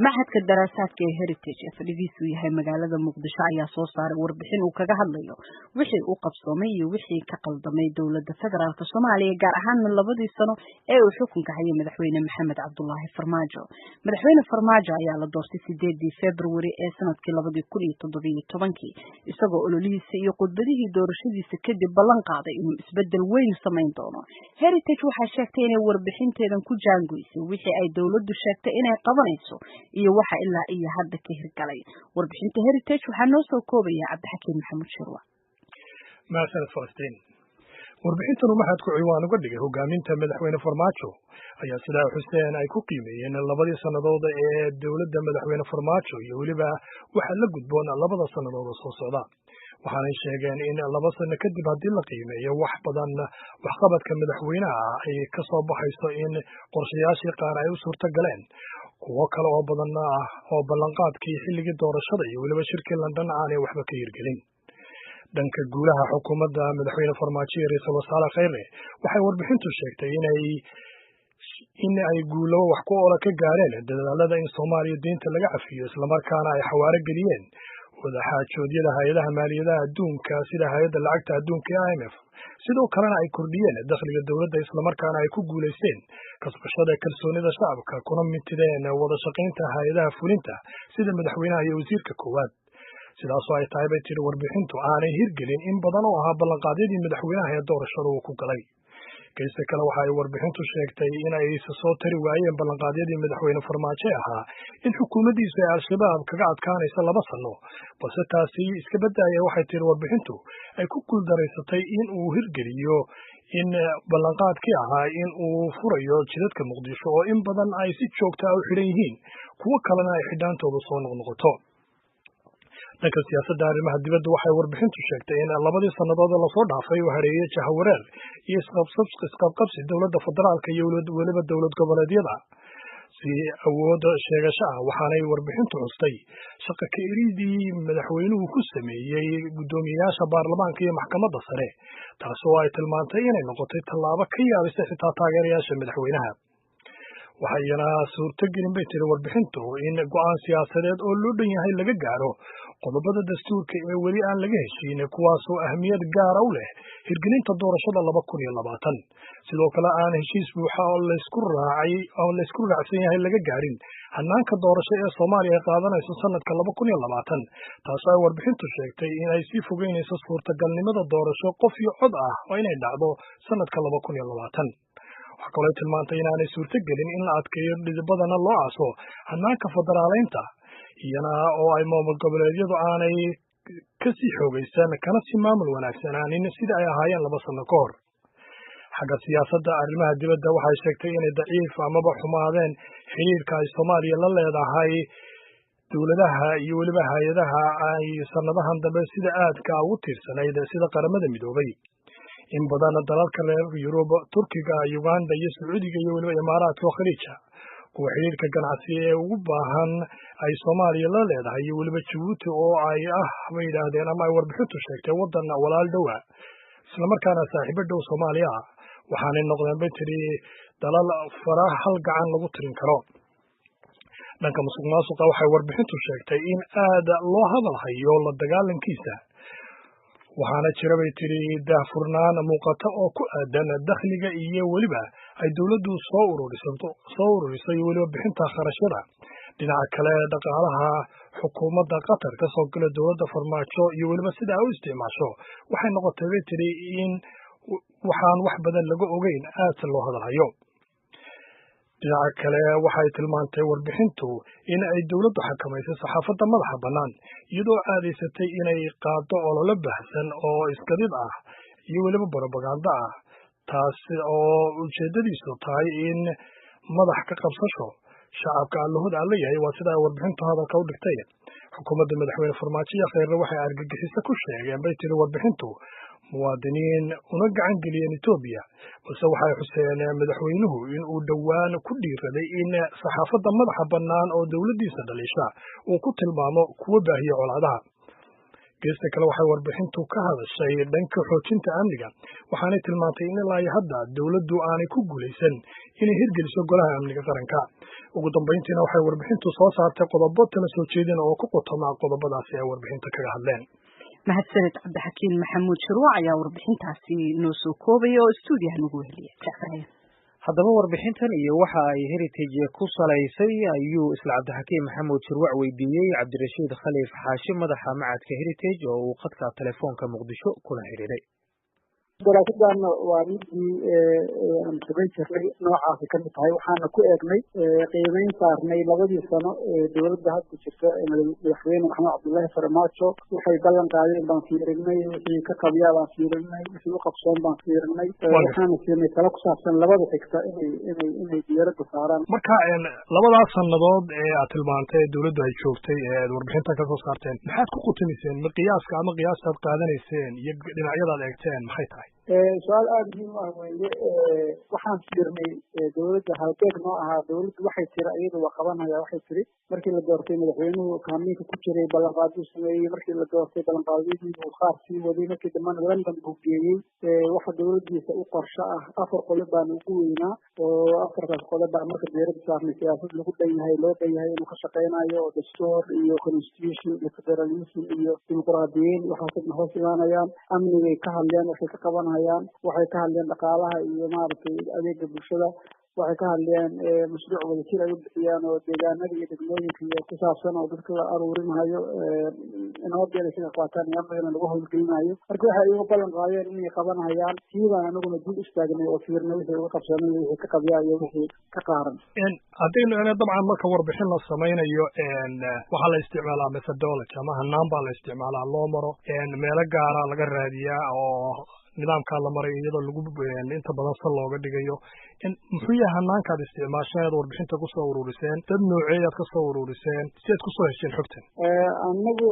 Maxadka daraasaadka ee Heritage ee fadhigiisu yahay magaalada Muqdisho ayaa soo saaray warbixin uu kaga hadlayo wixii uu qabsoomay iyo wixii ka qaldamay dowladda federaalka Soomaaliya gaar ahaan labadii sano ee uu xukunka hayay madaxweyne Maxamed Cabdullaahi Farmaajo. Madaxweyne Farmaajo ayaa la doortay 8 February ee sanadkii 2017 isagoo ololihiisa iyo khudbadihii doorashadiisa kadib ballan qaaday inuu isbedel weyn samayn doono. Heritage waxay sheegtay inay warbixinteedan ku jaangoysay wixii ay dowladdu sheegtay inay qabanayso iyo waxa ilaa iyo hadda ka hirgalay. Warbixinta Heritage waxaa noo soo koobaya Cabdixakiin Maxamuud Shirwa. Maasanad Falastiin. Warbixintanu maxadku ciwaan uga dhigay hogaaminta madaxweyne Farmaajo ayaa sida Xuseen ay ku qiimeeyeen labadii sanadood ee dowladda madaxweyne Farmaajo iyo waliba waxa la gudboon labada sanadood soo socda. waxaanay sheegeen in 2 sano kadib haddii la qiimeeyo wax badan waxqabadka madaxweynaha ay ka soo baxayso in qorshayaashii qaar ay u suurta galeen kuwo kale oo badan oo ballanqaadkii xilligii doorashada iyo waliba shirkii London aanay waxba ka hirgelin. dhanka guulaha xukuumadda madaxweyne Farmaajo iyo ra'iisul wasaare Khayre waxay warbixintu sheegtay in ay guulo wax ku ool ka gaareen dadaalada in Soomaaliya deynta laga cafiyo isla markaana ay xawaare geliyeen wadaxaajoodyada hay'adaha maaliyadaha adduunka sida hay'adda lacagta adduunka ee IMF sidoo kalena ay kordhiyeen dakhliga dowladda isla markaana ay ku guuleysteen kasbashada kalsoonida shacabka kuna mitideen wada shaqaynta hay'adaha fulinta sida madaxweynaha iyo wasiirka koowaad. sidaasoo ay tahay bay tiri warbixintu aanay hirgelin in badan oo ahaa ballanqaadyadii madaxweynaha ee doorashada uu ku galay. geesta kale waxa ay warbixintu sheegtay in ay soo tari waayeen ballanqaadyadii madaxweyne Farmaajo ahaa in xukuumaddiisu ay al-shabaab kaga adkaanayso 2 sano balse taasi iska badbaadaya waxay tiri warbixintu ay ku guuldareysatay in uu hirgeliyo in ballanqaadkii ahaa in uu furayo jidadka Muqdisho oo in badan ay si joogto ah u xidhan yihiin kuwo kalena ay xidhaantoodu soo noqnoqoto. dhanka siyaasadda arrimaha dibadda waxay warbixintu sheegtay in 2 sanadood la soo dhaafay uu hareeyay jahawareer iyo isqabqabsi dowladda federaalka iyo waliba dowlad goboleedyada si awood sheegasho ah waxaanay warbixintu xustay shaqo ka eridii madaxweynuhu ku sameeyay guddoomiyaasha baarlamaanka iyo maxkamadda sare taasoo ay tilmaantay inay noqotay tallaabo ka yaabisay xitaa taageerayaasha madaxweynaha. waxayna suurtagelin bay tiri warbixintu in go'aan siyaasadeed oo loo dhan yahay laga gaaro qodobada dastuurka ee weli aan laga heshiin kuwaasoo ahmiyad gaar u leh hirgelinta doorashada 2020 sidoo kale aan heshiis buuxa oo la isku raacsan yahay laga gaarin hanaanka doorasho ee Soomaaliya qaadanayso sanadka 2020 taasoo ay warbixintu sheegtay in ay sii fogeynayso suurtagalnimada doorasho qof iyo cod ah oo inay dhacdo sanadka 2020. waxa kale oo tilmaantay in aanay suurtagelin in la adkeeyo dhidibadana loo aaso hanaanka federaaleynta iyana oo ay maamul goboleedyadu aanay ka sii xoogaysan kana sii maamul wanaagsanaanin sida ay ahaayeen 2 sano ka hor. xagga siyaasadda arrimaha dibadda waxay sheegtay inay daciif amaba xumaadeen xiriirka ay Soomaaliya la leedahay dowladaha iyo waliba hay'adaha ay sanadahan dambe sida aadka ugu tiirsanayd sida qaramada midoobay. in badan dalalka Yurub, Turkiga, Uganda iyo Sacuudiga iyo waliba Imaaraadka Khaliijka kuwa xiriirka ganacsi ee ugu baahan ay Soomaaliya la leedahay iyo waliba Djibouti oo ay way yiraahdeen ama ay warbixintu sheegtay wadan walaal dhow isla markaana saaxiibo dhow Soomaaliya waxaanay noqdeen bay tiri dalal faraha hal gacan lagu tirin karo. dhanka musuqmaasuqa waxay warbixintu sheegtay in aad loo hadalhayo la dagaalankiisa waxaana jira bay tiri daahfurnaan muuqata oo ku aadan dakhliga iyo waliba ay dowladdu soo ururisay waliba bixinta kharashyada. dhinaca kale dhaqaalaha xukuumadda Qatar ka soo gala dowladda Farmaajo iyo waliba sida ay u isticmaasho waxay noqotay bay tiri in waxaan wax badan laga ogeyn aad loo hadalhayo. dhinaca kale waxay tilmaantay warbixintu in ay dowladdu xakamaysay saxaafadda madaxa bannaan iyadoo aadaysatay inay qaado olole baahsan oo iskadid ah iyo waliba propaganda ah taas oo ujeedadiisu tahay in madax ka qabsasho shacabka allahooda alla yahay waa sida ay warbixintu hadalka u dhigtay. xukuumadda madaxweyne Farmaajo iyo Khayre waxay argagixiso ku sheegeen bay tiri warbixintu muwaadiniin una gacan geliyeen Itoobiya balse waxay xuseen madaxweynuhu in uu dhowaan ku dhiiraday in saxaafadda madaxa bannaan oo dowladdiisa dhalisha uu ku tilmaamo kuwa baahiya colaadaha. geesta kale waxay warbixintu ka hadashay dhanka xoojinta amniga waxaanay tilmaantay in ilaa iyo hadda dowladdu aanay ku guulaysan inay hirgeliso golaha amniga qaranka. ugu dambayntiina waxay warbixintu soo saartay qodobo tala soo jeedin oo ku qotoma qodobadaasi ay warbixinta kaga hadleen. mahadsanid cabdixakiin maxamuud shirwac ayaa warbixintaasi noo soo koobaya oo stuudiyaha nagu weheliya. haddaba warbixintan iyo waxa ay heritage ku salaysay ayuu isla cabdixakiin maxamuud shirwac weydiiyey cabdirashiid khaliif xaashi madaxa macadka heritage oo uu khadka telefoonka muqdisho kula xidhiidhay. daraasadan waa midii aan samayn jirnay noocaasi ka mid tahay waxaana ku eegnay qiimeyn saarnay labadii sano ee dowladda hadda jirta madaxweyne maxamed cabdullaahi farmaajo waxay ballan qaadeen baan fiirinay wixii ka qabyaa baan fiirinay wixii u qabsoon baan fiirinay waxaana siinay talo ku saabsan labada xigta inay diyaarada saaraan. marka labadaas sannadood ee aad tilmaantay dowladdu ay joogtay ee aad warbixinta ka soo saarteen maxaad ku qutamiseen ma qiyaaska ama qiyaastaad qaadanayseen iyo dhinacyadaad eegteen maxay tahay? su-aal aada muhiim ah weeye. waxaan fiirnay dowladda halbeeg noo ahaa dowladdu waxay tiri iyadu waa qabanaya waxay tiri markii la doortay madaxweynuhu kaamiinka ku jiray ballanqaaduu sameeyey markii la doortay ballanqaadyadii uu qaar sii waday markii dambana london buu geeyey. waxa dowladdiisa u qorsho ah 4 qodob baan ugu weynaa oo 4kaas qodob baa marka diiradda saarnay siyaasad lagu dhan yahay loo dhan yahay inuu ka shaqeynayo oo dastuur iyo constitution iyo federalism iyo dimuqraadiyiin waxaasna hoos imaanayaan. amnigay ka hadleen waxay ka qabanayaan waxay ka hadleen dhaqaalaha iyo maaragtay adeega bulshada waxay ka hadleen mashruuc wadajir ay u bixiyaan oo deegaanada iyo degmooyinka iyo ku saabsan oo dadka la aruurinayo nabadeeda sida qaataan iyo amnigana lagu howlgelinayo. marka waxay uga ballan qaadeen inay qabanayaan tiibaan anaguna dib istaagnay oo fiirnay wixii uga qabsanay wixii ka qabyaa iyo wixii ka qaaran. haddaynu dabcan marka warbixin la samaynayo waxaa la isticmaalaa methodology ama hanaan baa la isticmaalaa loo maro meelo gaara laga raadiyaa oo nidaamkaa la maray iyadoo lagu inta badan sal looga dhigayo. muxuu yahay hanaankaad isticmaasheen aad warbixinta kusoo ururiseen dad nooceeyaad ka soo ururiseen si aad kusoo hesheen xogtan? anagu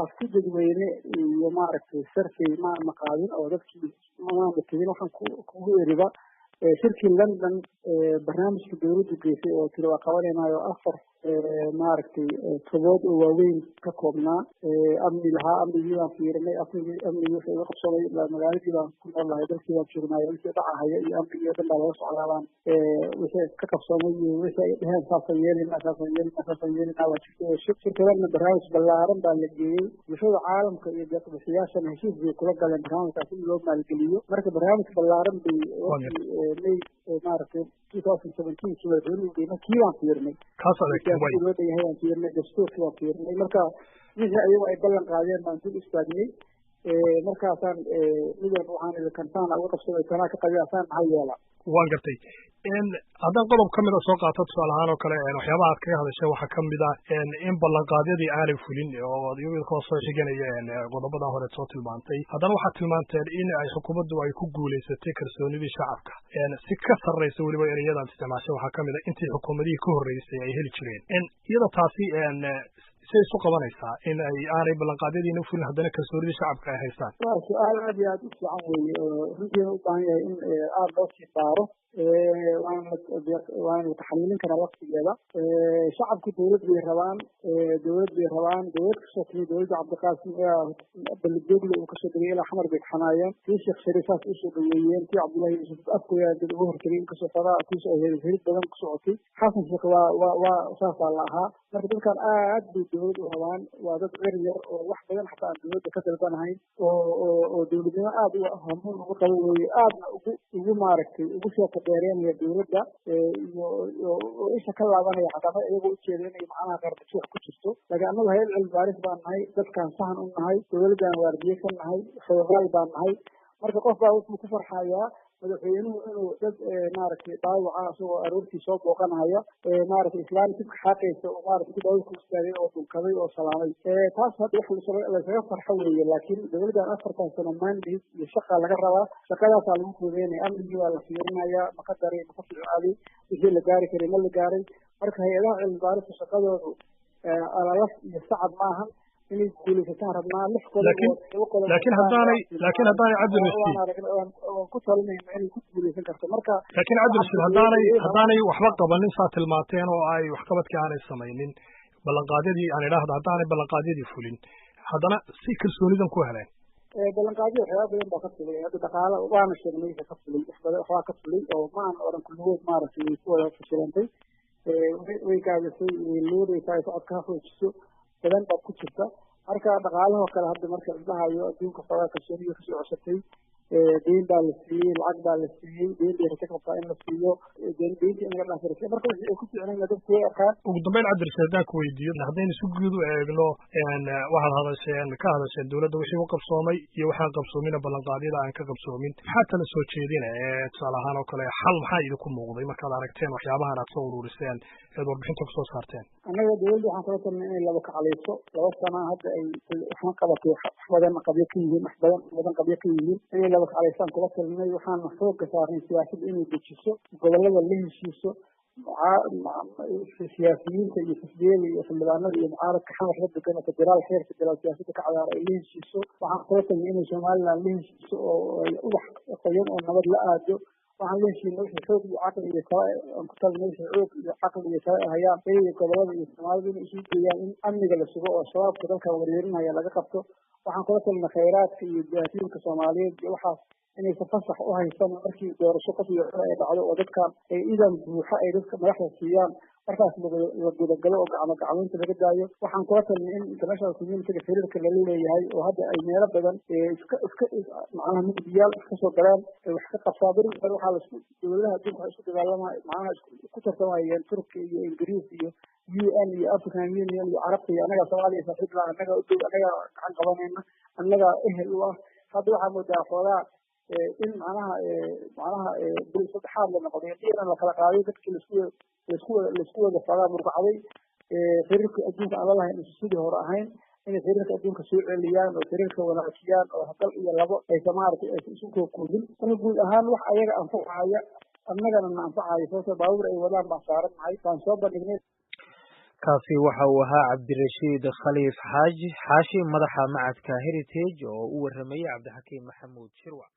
afku dadweyne iyo maaragtay survey ma qaadin oo dadkii maama tegin waxaan kugu eriba shirkii london barnaamijka dowladdu geysay oo tiri waa qabanaynayo 4 maaragtay tobood oo waaweyn ka koobnaa amni lahaa amnigii baan fiirinay amnigii waxay uga qabsanay magaaladii baan ku noolahay dalkii baan joognaayo wixii dhacahaya iyo amnigii oo dhan baa laga socdaabaan wixii ka qabsamay iyo wixii ay dheheen saasaan yeelinaa waa shirkadana barnaamij ballaaran baa la geeyey bulshada caalamka iyo deeqbixiyaashana heshiis bay kula galeen barnaamijkaas in loo maalgeliyo. marka barnaamij ballaaran bay may maaragtay 2017 kii madaxweynuhu geeyey kii baan fiirnay loo dhan yahay aan fiirnay dastuurkii baan fiirnay marka wixii ayagu ay ballan qaadeen baan dib istaagnay. markaasaan mid walba waxaan kantaana uga qabsaday tanaa ka qabiasaan maxaa yeela. waan gartay. haddaan qodob ka mida soo qaato tusaale ahaan oo kale waxyaabaha aad kaga hadashay waxaa ka mid ah in ballanqaadyadii aanay fulin oo iyagoo soo xiganaya qodobadan hore soo tilmaantay. haddana waxaad tilmaanteen in ay xukuumaddu ay ku guulaysatay kalsoonidii shacabka si ka sarraysa weliba ereyadaad isticmaashay waxaa ka mid a intii xukuumadihii ka horreysay ay heli jireen. iyada taasi say isu qabanaysaa in ay aanay ballanqaadyadiina fulin haddana kalsoonidii shacabka ay haystaan? waa su-aal aad iyo aad u fiican weeye oo runtiina u baahan yahay in aada loo sii baaro waana la taxaliilin karaa waqtigeeda. shacabku dowlad bay rabaan dowlad kasoo timi dowladda cabdiqaasim baladogle uu kasoo degay ilaa xamar bay kaxanaayeen tii sheekh shariifaas usoo dhaweeyeen tii cabdullahi yuusuf afkooda dad uga hortagay inkastoo fadaa tiisa ay helid badan ku socotay. xasan sheekh waa saasaa la ahaa. marka dadkan aad bay dowlad u rabaan waa dad cer yar oo wax badan xataa aan dowladda ka dalbanahayn oo dowladnimo aada hamuun ugu qabo weeye aadna ugu maaragtay ugu sheeko dheereenaya dowladda iyo isha ka laabanaya xataa iyagoo ujeeda inay macnaha qardajeex ku jirto. laakiin annagu hayad cilmi baaris baan nahay dadkaan sahan u nahay dowladdan waardiye ka nahay federaal baan nahay. marka qof baa wuxuu ku farxayaa madaxweynuhu inuu dad maaragtay dhaawaca isagoo aroortii soo booqanaya maaragtay islaan dibka xaaqaysa oo maaragtay dhawrku istaagay oo dhulkaday oo salaamay. taas hadda wax laysaga farxo weeye laakiin dowladdan 4 sano mandate iyo shaqa laga rabaa. shaqadaasaa lagu qiimeynaya amnigii waa la fiirinayaa maka daray maka ficaaday wixii la gaari karay ma la gaaray. marka hay-adaha cilmi baarista shaqadoodu alalaf iyo sacab maahan inay guulaysataan rabnaa 6 qodob laakiin haddaanay cabdirashiid waan ku talinayna inay ku guulaysan karto. marka laakiin cabdirashiid haddaanay waxba qabanin saa tilmaanteen oo ay waxqabadkii aanay samaynin ballanqaadyadii aan idhaahdo haddaanay ballanqaadyadii fulin haddana si kalsoonidan ku heleen ballanqaadyo waxyaaba badan baa ka fulay hadda dhaqaale waana sheegnay ka fulay wax badan waxbaa ka fulay oo ma aan oran kulligood maaragtay way ku wada fashilantay way gaabisay way luudaysaa socodka ha xoojiso badan baad ku jirta marka dhaqaalahoo kale hadda marka cidlahayo adduunka xoogaa kalsooniga kasoo coshatay deyn baa la siiyey lacag baa la siiyey deyn bay raja qabtaa in la siiyo deynta in laga dhaafirasay marka wixii ay ku fiicnayn dadku way arkaan ugu dambeyn cabdirashiid haddaan ku weydiiyo haddaynu si guud u eegno waxaad ka hadasheen dowladda wixii u qabsoomay iyo waxaan qabsoomina ballanqaadyada aan ka qabsoomin maxaa tala soo jeedina tusaale ahaan oo kale xal maxaa idinku muuqday markaad aragteen waxyaabahan aad soo ururiseen eed warbixinta kusoo saarteen annaga dowladda waxaan kula talnay inay laba kacaleyso 2 sana hadda ay waxaan qabatay wax badan qabyo ka yihiin wax badan qabyo ka yihiin inay laba kacaleysaan kula talnay waxaan xoogga saarnay siyaasadda inay dejiso gobollada la heshiiso siyaasiyiinta iyo xisbiyada iyo xildhibaanada iyo mucaaradka xamar la degan oo federaal heer federaal siyaasadda ka cagaara ay la heshiiso waxaan kula talnay inay somaliland la heshiiso oo ay ubax qoyan oo nabad la aado waxaan la heshiinay wixii xoog iyo caqli iyo tala aan ku talnay wixii xoog iyo caqli iyo tala hayaan inay gobollada iyo soomaalida inay isu geeyaan in amniga la sugo oo shabaabka dalka wareerinaya laga qabto waxaan kula talnay khayraadka iyo daatiinka soomaaliyeed iyo waxaas inaysan fasax u haysan markii doorasho qof iyo cod ay dhacdo oo dadkan ay idan buuxa ay dadka madaxda siiyaan markaas la gudagalo oo gacmaynta laga daayo waxaan kula talnay in international communityga xiriirka lala leeyahay oo hadda ay meelo badan iska macnaha mugdiyaal iska soo galaan ay wax ka qabtaa beri hore waxaa laisku dowladaha adduunka waxay isku dagaalamaya macnaha ku tartamayeen turki iyo ingiriis iyo UN iyo African Union iyo carabta iyo annaga Soomaaliya saaxiib la annaga u dhow annaga gacan qabanayna annaga ehel u ah hadda waxaa moodaa xoogaa in macnaha bil saddexaad la noqday diiran la kala qaaday dadkii laisku wada xoogaa murqacday xiriirka adduunka aan lalahayn isu sidii hore ahayn inay xiriirka adduunka soo celiyaan oo xiriirka wanaajiyaan oo dal iyo labo aysa maaragtay aysa isu kookuudin marka guud ahaan wax ayaga anfacaya annagana na anfacayo sababtoo baabuur ay wadaan baan saaran nahay waan soo bandhignay kaasi waxa uu ahaa cabdirashiid khaliif xaashi madaxa macadka heritage oo u waramayay cabdixakiim maxamuud shirwac